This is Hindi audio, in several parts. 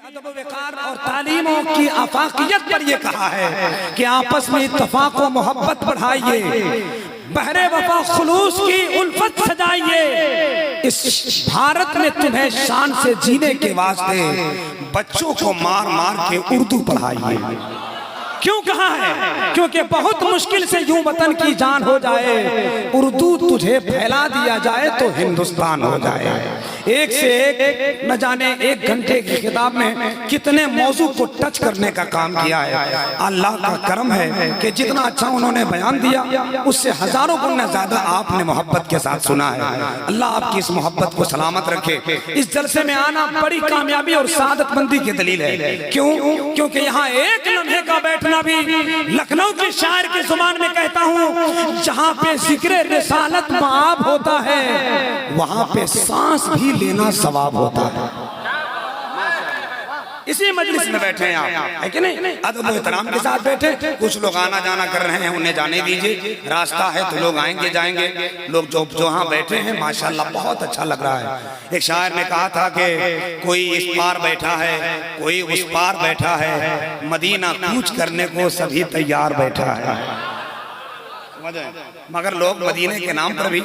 अदब वक़ार और तालीमों की आफाकियत पर यह कहा है कि आपस में इत्तफाक व मोहब्बत बढ़ाइए, बहरे वफा खुलूस की उल्फत सजाइए। इस भारत में तुम्हें शान से जीने के वास्ते बच्चों को मार मार के उर्दू पढ़ाइए। क्यों कहा है? क्योंकि बहुत मुश्किल से यूं वतन की जान हो जाए, उर्दू तुझे फैला दिया जाए तो हिंदुस्तान हो जाए। एक से एक न जाने एक घंटे की किताब में कितने मौजू को टच करने का काम किया है। अल्लाह का करम है कि जितना अच्छा उन्होंने बयान दिया उससे हजारों गुना ज्यादा आपने मोहब्बत के साथ सुना है। अल्लाह आपकी इस मोहब्बत को सलामत रखे। इस जलसे में आना बड़ी कामयाबी और सादतमंदी की दलील है। क्यों? क्योंकि यहाँ एक लम्हे का बैठना भी, लखनऊ के शायर की जुबान में कहता हूँ, जहाँ पे जिक्र रिसालत माब होता है वहाँ पे सांस भी लेना सवाब होता है। इसी मजलिस में बैठे हैं आप, है कि नहीं? अदब एहतराम के साथ बैठे। कुछ लोग आना जाना कर रहे हैं, उन्हें जाने दीजिए, रास्ता है तो लोग आएंगे जाएंगे। लोग जो यहाँ बैठे हैं माशाल्लाह बहुत अच्छा लग रहा है। एक शायर ने कहा था कि कोई इस पार बैठा है, कोई उस पार बैठा है, मदीना कूच करने को सभी तैयार बैठा है। मगर लोग मदीने के नाम पर भी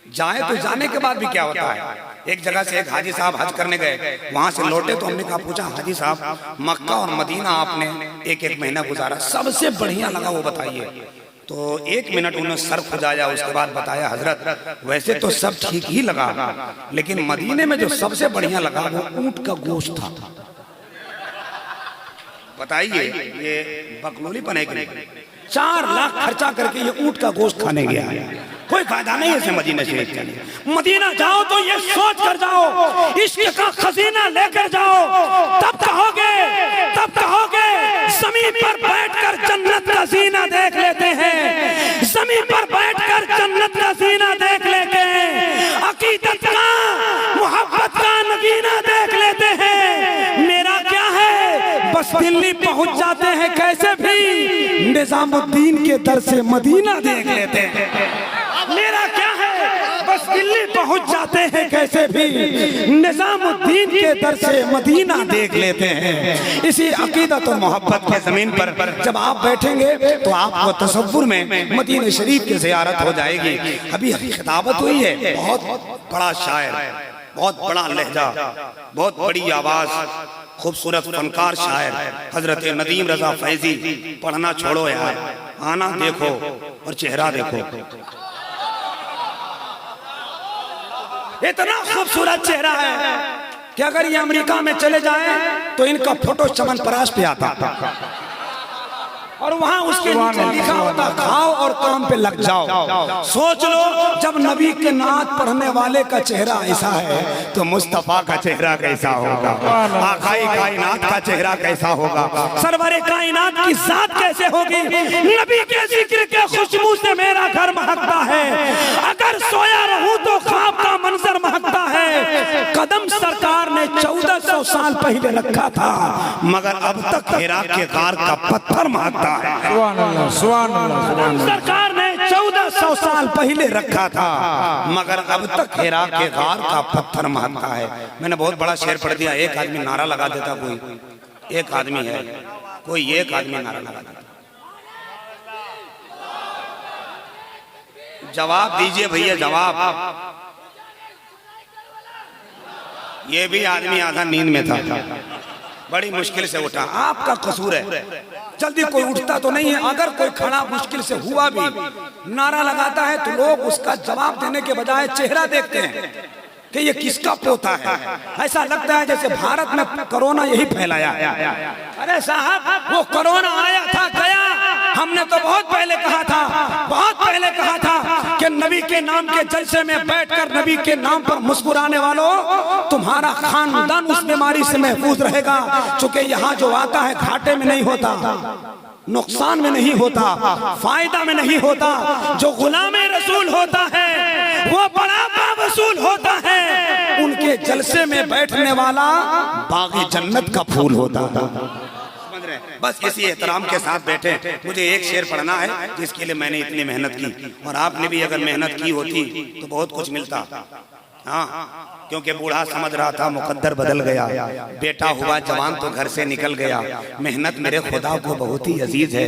जाए तो जाने के बाद भी क्या होता है? एक जगह से एक हाजी साहब हज करने गए, वहां से लौटे तो हमने कहा, पूछा हाजी साहब मक्का और मदीना आपने एक एक महीना गुजारा, सबसे बढ़िया लगा वो बताइए। तो एक मिनट उन्होंने सर खुजाया, उसके बाद बताया, हजरत वैसे तो सब ठीक ही लगा, लेकिन मदीने में जो सबसे बढ़िया लगा वो ऊंट का गोश्त था। बताइए ये बकलोलीपन है कि नहीं? 4 लाख खर्चा करके ये ऊंट का गोश्त खाने गया है। कोई फायदा नहीं है इसे मदीना शरीफ के लिए। मदीना जाओ तो ये सोच कर जाओ, इश्क का खजीना लेकर जाओ, तब कहोगे जमीन पर बैठकर जन्नत का सीना देख लेते हैं, जमीन पर बैठकर जन्नत का सीना देख लेते हैं, अकीदत का मोहब्बत का नगीना देख लेते हैं। मेरा क्या है, बस दिल्ली पहुंच जाते हैं कैसे भी, निजामुद्दीन के दर से मदीना देख लेते हैं। मेरा क्या है, बस दिल्ली पहुंच जाते हैं कैसे भी, निजामुद्दीन के दर से मदीना देख लेते हैं। इसी अकीदत और मोहब्बत के जमीन पर जब आप बैठेंगे तो आपको तसव्वुर में मदीना शरीफ की ज़ियारत हो जाएगी। अभी खिताबत हुई है, बहुत बड़ा शायर, बहुत बड़ा लहजा, बहुत बड़ी आवाज, खूबसूरत फनकार शायर हजरत नदीम रजा फैजी। पढ़ना छोड़ो यार, आना देखो और चेहरा देखो। इतना खूबसूरत चेहरा है कि अगर ये अमेरिका में चले जाए तो इनका फोटो चमनपरास पे आता और वहां उसके नीचे लिखा होता, खाओ और काम पे लग जाओ। सोच लो, जब नबी के नात पढ़ने वाले का चेहरा ऐसा है तो मुस्तफा का चेहरा कैसा होगा, आकाई कायनात का चेहरा कैसा होगा, सरवरे कायनात की जात कैसे होगी। नबी के जिक्र के खुशबू से मेरा घर महकता है, अगर सोया रहूं तो ख्वाब का मंजर महकता है। कदम सरकार ने 1400 साल पहले रखा था, मगर अब तक हिरा के गार का पत्थर महकता है। सरकार ने 1400 साल पहले रखा था, मगर अब तक हिरा के गार का पत्थर महकता है। मैंने बहुत बड़ा शेर पढ़ दिया। एक आदमी नारा लगा देता, कोई एक आदमी है, कोई एक आदमी नारा लगा देता। जवाब दीजिए भैया, जवाब। ये भी आदमी आधा नींद में था, बड़ी मुश्किल से उठा। आपका कसूर है, जल्दी कोई उठता तो नहीं है। अगर कोई खड़ा मुश्किल से हुआ भी नारा लगाता है तो लोग उसका जवाब देने के बजाय चेहरा देखते हैं कि ये किसका पोता है। ऐसा लगता है जैसे भारत में कोरोना यही फैलाया। अरे साहब, वो कोरोना आया था गया। हमने तो बहुत पहले कहा था कि नबी के नाम के जलसे में बैठकर नबी के नाम पर मुस्कुराने वालों, तुम्हारा खानदान उस बीमारी से महफूज रहेगा। चूंकि यहाँ जो आता है घाटे में नहीं होता, नुकसान में नहीं होता, फायदा में नहीं होता। जो गुलामे रसूल होता है वो बड़ा बावसूल होता है। उनके जलसे में बैठने वाला बागी जन्नत का फूल होता है। बस इसी एहतराम के साथ बैठे। मुझे एक शेर पढ़ना है जिसके लिए मैंने इतनी मेहनत की, और आपने भी अगर मेहनत की होती तो बहुत कुछ मिलता। हाँ, क्योंकि बूढ़ा समझ रहा था मुकद्दर बदल गया, बेटा हुआ जवान तो घर से निकल गया। मेहनत मेरे खुदा को बहुत ही अजीज है,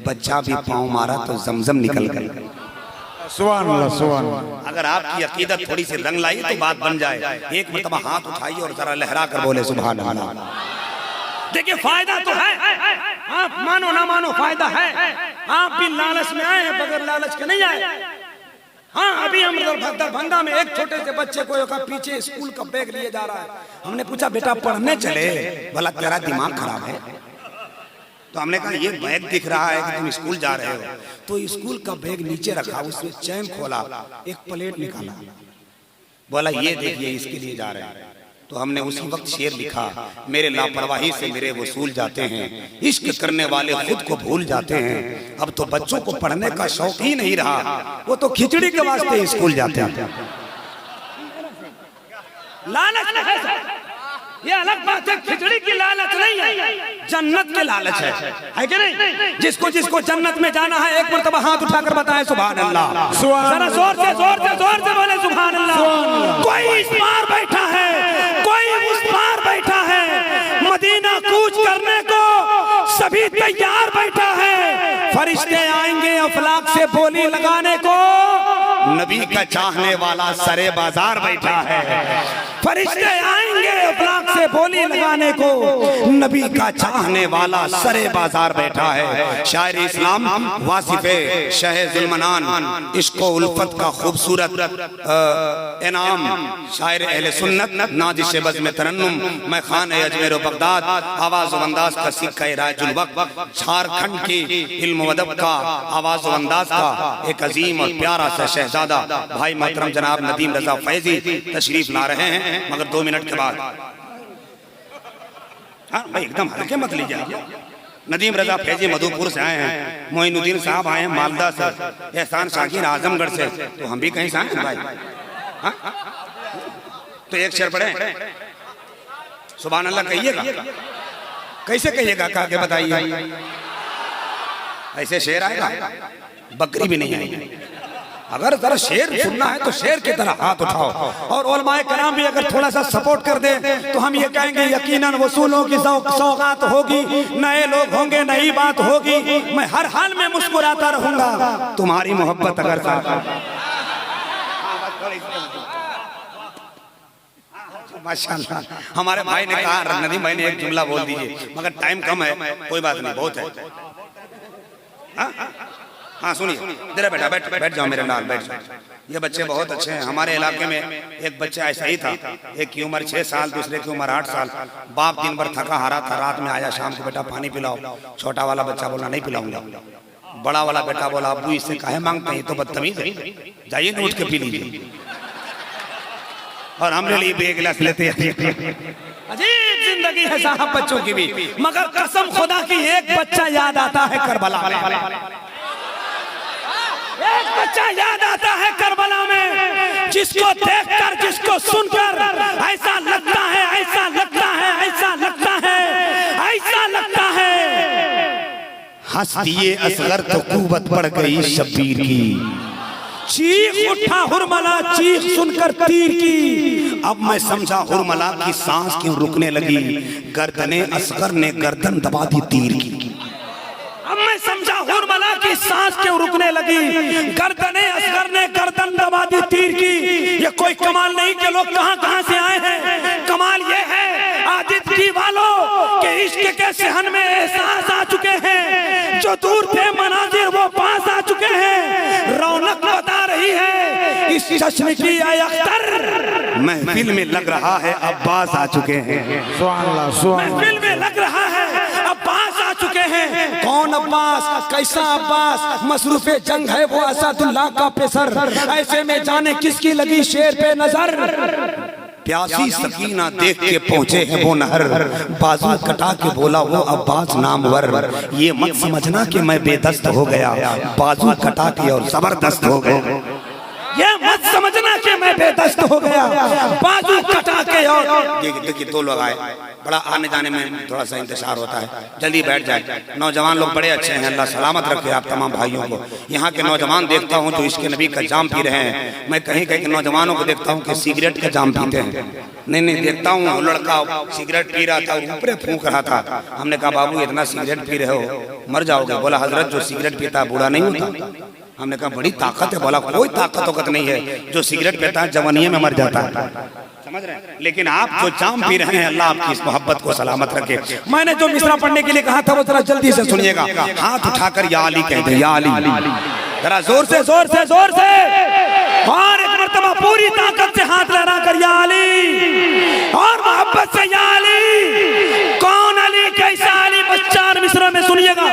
बच्चा भी पाँव मारा तो जमजम निकल गया। सुभान अल्लाह, सुभान अल्लाह। अगर आपकी अकीदत थोड़ी सी रंग लाई तो बात बन जाए। एक मरतबा हाथ उठाइए और जरा लहरा कर बोले सुभान अल्लाह। देखिए फायदा तो है, आप मानो ना मानो फायदा है। आप भी लालच में आए हैं, बगैर लालच के नहीं आए। हाँ, अभी हम दरभंगा में एक छोटे से बच्चे को पीछे स्कूल का बैग लिए जा रहा है। हमने पूछा बेटा पढ़ने चले? बोला तेरा दिमाग खराब है। तो हमने कहा ये बैग दिख रहा है कि तुम स्कूल जा रहे हो। तो स्कूल का बैग नीचे रखा, उसमें चैन खोला, एक प्लेट निकाला, बोला ये देखिए इसके लिए जा रहे हैं। तो हमने उसी वक्त शेर लिखा, मेरे लापरवाही से मेरे वसूल जाते हैं, इश्क करने वाले खुद को भूल जाते हैं। अब तो बच्चों को पढ़ने का शौक ही नहीं रहा, वो तो खिचड़ी के वास्ते स्कूल जाते हैं। लालच है, ये अलग बात है, खिचड़ी की लालच नहीं है, जन्नत की लालच है कि नहीं? जिसको जिसको जन्नत में जाना है एक मरतबा हाथ उठाकर बताएं सुभान अल्लाह। जरा जोर से बोले सुभान अल्लाह। कोई इस पार बैठा है, कोई उस पार बैठा है, मदीना कूच करने को सभी तैयार बैठा है। फरिश्ते आएंगे अफलाक से बोली लगाने को, नबी का चाहने वाला सरे बाजार बैठा है। फरिश्ते आएंगे अफलाक से बोली लगाने को, नबी का चाहने वाला सरे बाजार बैठा है। शायर इस्लाम वासिफे शह जुल्मनान इश्क़ो उल्फत का खूबसूरत इनाम, शायर अहले सुन्नत नाजिश बज़ में तरन्नुम, मैं खान अजमेर बगदाद, आवाज़ अंदाज का सिक्का राजुल वक्त, झारखंड की इल्म अदब का आवाज़ अंदाज का एक अजीम और प्यारा सा शहजादा भाई मोहतरम जनाब नदीम रजा फैजी तशरीफ ला रहे हैं, मगर 2 मिनट के बाद। हाँ भाई एकदम हल्के मत लीजिए। नदीम रजा फैजी मधुपुर से आए हैं, मोइनुद्दीन साहब आए हैं मालदा से, एहसान शाकिर आजमगढ़ से, तो हम भी कहीं से आए हैं भाई। हाँ? तो एक शेर पढ़े सुभान अल्लाह कहिएगा। कैसे कहिएगा कहा के बताइए? ऐसे शेर आएगा, बकरी भी नहीं आएगी। अगर जरा शेर सुनना है तो शेर की तरह हाथ उठाओ। और उलमाए कराम भी अगर थोड़ा सा सपोर्ट कर दे तो हम ये कहेंगे यकीनन वसूलों की सौगात होगी, नए लोग होंगे, नई बात होगी। मैं हर हाल में मुस्कुराता रहूंगा, तुम्हारी मोहब्बत अगर माशाल्लाह। हमारे भाई ने कहा नदीम भाई ने एक जुमला बोल दीजिए, मगर टाइम कम है, कोई बात नहीं, बहुत है। हाँ सुनिए, जरा बेटा बैठ जाओ मेरे लाल, बैठ जाओ। ये बच्चे बहुत अच्छे हैं। हमारे इलाके में एक बच्चा ऐसा ही था, एक की उम्र 6 साल, दूसरे की उम्र 8 साल। बाप दिन भर थका हारा था, रात में आया शाम को बेटा पानी पिलाओ। छोटा वाला बच्चा बोला नहीं पिलाऊंगा। बड़ा वाला बेटा बोला अब्बू इससे काहे मांगते हैं, तो बदतमीज है, जाइए उठ के पी लीजिए। और हमने लिए भी एक गिलास लेते हैं। अजीब जिंदगी है साहब बच्चों की भी, मगर कसम खुदा की एक बच्चा याद आता है करबला में। एक बच्चा याद आता है करबला में, जिसको देखकर, जिसको सुनकर ऐसा लगता है, ऐसा लगता है, ऐसा लगता है, ऐसा लगता है हंस दिए असगर तो कुव्वत बढ़ गई शब्बीर की। चीख उठा हुरमला चीख सुनकर तीर की। अब मैं समझा हुरमला की सांस क्यों रुकने लगी, गर्दने असगर ने गर्दन दबा दी तीर की। अब मैं समझा हुरमला की सांस क्यों रुकने लगी, गर्दने असगर ने गर्दन दबा दी तीर की। ये कोई कमाल नहीं कि लोग कहां कहां से आए हैं, कमाल ये है आदित्य वालों के इश्क के सहन में एहसास आ चुके हैं। जो दूर थे मनाजिर वो पास आ चुके हैं। रौनक बता रही है इस जश्न की अख्तर, महफिल में लग रहा है अब्बास आ चुके हैं। महफिल में लग रहा है अब्बास आ चुके हैं। कौन अब्बास, कैसा अब्बास? मसरूफे जंग है वो असदुल्लाह का पेसर, ऐसे में जाने किसकी लगी शेर पे नजर। प्यासी सकीना देख के पहुंचे हैं वो नहर, बाजू कटा के बोला वो अब्बास नामवर। ये मत समझना कि मैं बेदस्त हो गया, बाजू कटा के और जबरदस्त हो गया। ये मत समझना कि मैं बेदस्त हो गया, बाजू कटा के और। देखिए 2 लोग आए, बड़ा आने जाने में थोड़ा सा इंतजार होता है, जल्दी बैठ जाए। नौजवान लोग बड़े अच्छे हैं, अल्लाह सलामत रखे आप तमाम भाइयों को। यहाँ के नौजवान देखता हूँ जो इसके नबी का जाम पी रहे हैं। मैं कहीं कहीं के नौजवानों को देखता हूँ कि सिगरेट का जाम पीते हैं। नहीं देखता हूँ लड़का सिगरेट पी रहा था, ऊपर फूंक रहा था। हमने कहा बाबू इतना सिगरेट पी रहे हो मर जाओगे। बोला हजरत जो सिगरेट पीता बूढ़ा नहीं होता। हमने कहा बड़ी ताकत है। बोला कोई ताकत नहीं है, जो सिगरेट पीता है जवानी में मर जाता है, समझ रहे हैं। लेकिन आप जो जाम पी रहे हैं, अल्लाह आपकी इस मोहब्बत को सलामत रखे। मैंने जो मिसरा पढ़ने के लिए कहा था वो जरा जल्दी से सुनिएगा। हाथ उठाकर या अली कहते, या अली, जरा जोर से जोर से जोर से, और एक मर्तबा पूरी ताकत से हाथ लहरा कर या अली, और मोहब्बत से या अली। कौन अली, कैसा अली, बस 4 मिसरों में सुनिएगा।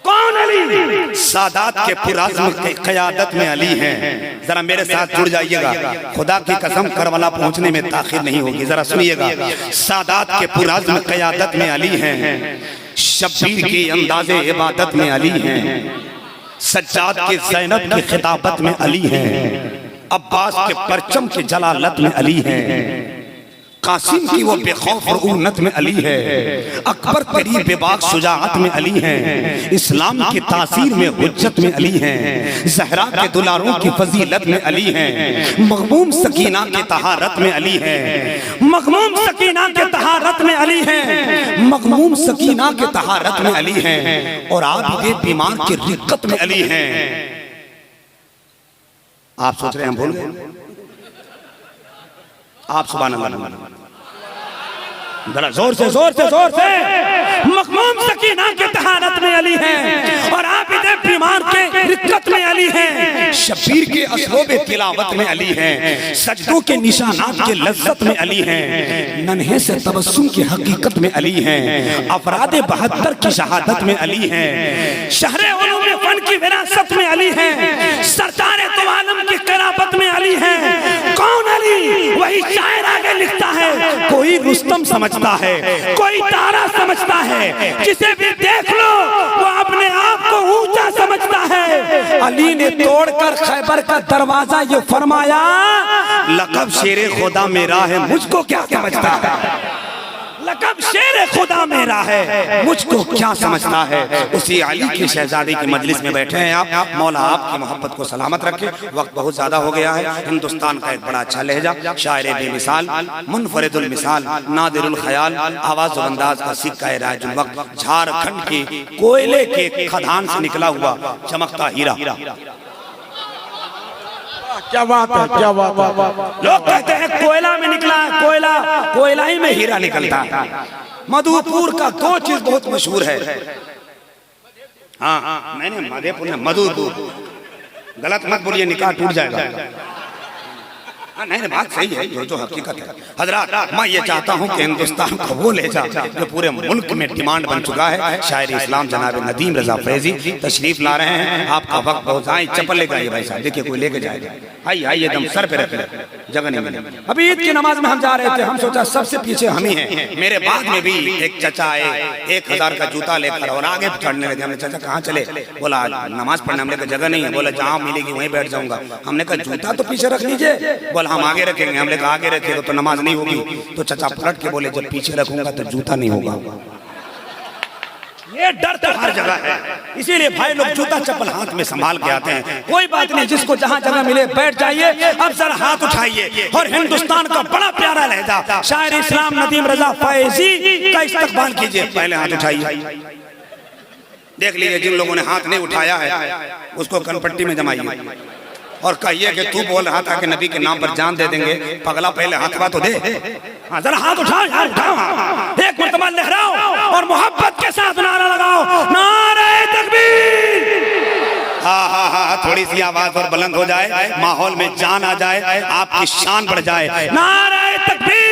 कौन अली? सादात के पुराज़्म के क़यादत में अली हैं। जरा मेरे साथ जुड़ जाइएगा, खुदा की कसम करबला पहुंचने में ताखिर नहीं होगी। जरा सुनिएगा, सादात के पुराज़्म क़यादत में अली हैं, शब्बीर की अंदाज़े इबादत में अली हैं, सज्जाद के ज़ैनब की खिताबत में अली हैं, अब्बास के परचम के जलालत में अली हैं, कासिम की वो बेखौफ और उन्नत में अली है, अकबर तेरी बेबाक शुजाअत में अली हैं, इस्लाम की तासीर में हुज्जत में अली हैं, ज़हरा के दुलारों की फजीलत में अली हैं, मग़मूम सकीना के तहारत में अली हैं, मग़मूम सकीना के तहारत में अली हैं, मग़मूम सकीना के तहारत में अली हैं, और आबिदे बीमार के रिक्कत में अली हैं। आप सोच रहे हैं हम भूल गए? आप सुभान अल्लाह, जरा जोर से जोर से जोर से। मक़मूम सकीना के तहारत में अली हैं, और आबिदे बीमार के रिक्कत में अली हैं, शबीर के असलोबे तिलावत में अली हैं, सजदों के निशानात के लज्जत में अली हैं, नन्हे से तबस्सुम की हकीकत में अली हैं, अफरादे 72 की शहादत में अली हैं, शहरे उलूम फन की विरासत में अली हैं, सरदारे दो आलम की क़राबत में अली हैं। कौन अली? वही शायर आगे लिखता है, कोई रुस्तम समझता है, कोई तारा समझता है, जिसे भी देख लो वो अपने आप को ऊंचा समझता है। अली ने तोड़कर खैबर का दरवाजा ये फरमाया, लक़ब शेरे खुदा मेरा है, मुझको क्या समझता है। लक़ब शेरे खुदा मेरा है, मुझको क्या समझता है। उसी अली की शहजादी की मजलिस में बैठे हैं आप। मौला आपकी मोहब्बत को सलामत रखे। वक्त बहुत ज्यादा हो गया है। हिंदुस्तान का एक बड़ा अच्छा लहजा, शायर बेमिसाल, मुनफरिदुल मिसाल, नादिरुल ख्याल, आवाज़ अंदाज का सिक्का राजुल वक्त, झारखंड की कोयले के खदान से निकला हुआ चमकता हीरा। क्या बात है, क्या बात है। लोग कहते हैं कोयला में निकला है, कोयला ही में हीरा निकलता है। मधुपुर का 2 चीज बहुत मशहूर है। हाँ, मैंने मधेपुर में मधुपुर, गलत मत बोलिए, निकाह टूट जाएगा। नहीं, बात सही है, जो हकीकत है। हजरात, मैं ये चाहता हूँ कि हिंदुस्तान को वो ले जा जो पूरे मुल्क में डिमांड बन चुका है। शायर इस्लाम जनाब नदीम रजा फैजी तशरीफ ला रहे हैं। आपका वक्त बहुत आए, चप्पल लेकर आइए भाई साहब, देखिए कोई लेके जाएगा। आइए एकदम सर पे रख, जगह नहीं मिले। अभी ईद की नमाज में हम जा रहे थे, हम सोचा सबसे पीछे हम ही हैं। मेरे बाद में भी एक चचा आए 1000 का जूता लेकर और आगे चढ़ने लगे। हमने चाचा कहाँ चले? बोला नमाज पढ़ने। हमने कहा जगह नहीं है। बोला जहाँ मिलेगी वहीं बैठ जाऊंगा। हमने कहा जूता तो पीछे रख लीजिए। बोला हम आगे रखेंगे। हमने कहा आगे रखेगा तो नमाज नहीं होगी। तो चचा पलट के बोले जब पीछे रखूंगा तो जूता नहीं होगा। ये डर तो हर जगह है, इसीलिए भाई लोग जूता चप्पल हाथ में संभाल के आते हैं। कोई बात नहीं, जिसको जहां जगह मिले बैठ जाइए। अब जरा हाथ उठाइए और हिंदुस्तान का बड़ा प्यारा लहजा शायर इस्लाम नदीम रजा फैजी का इस्तकबाल कीजिए। पहले हाथ उठाइए, देख लीजिए। जिन लोगों ने हाथ नहीं उठाया है उसको कनपट्टी में जमाइए और कहिए कि तू बोल रहा था कि नबी के नाम पर जान दे देंगे। पगला पहले हाथ तो दे। हाँ, जरा हाथ उठाओ यार, उठाओ, एक मर्तबा लहराओ और मोहब्बत के साथ नारा लगाओ, नारे तकबीर। हाँ, थोड़ी सी आवाज और बुलंद हो जाए, माहौल में जान आ जाए, आपकी शान बढ़ जाए। नारे तकबीर।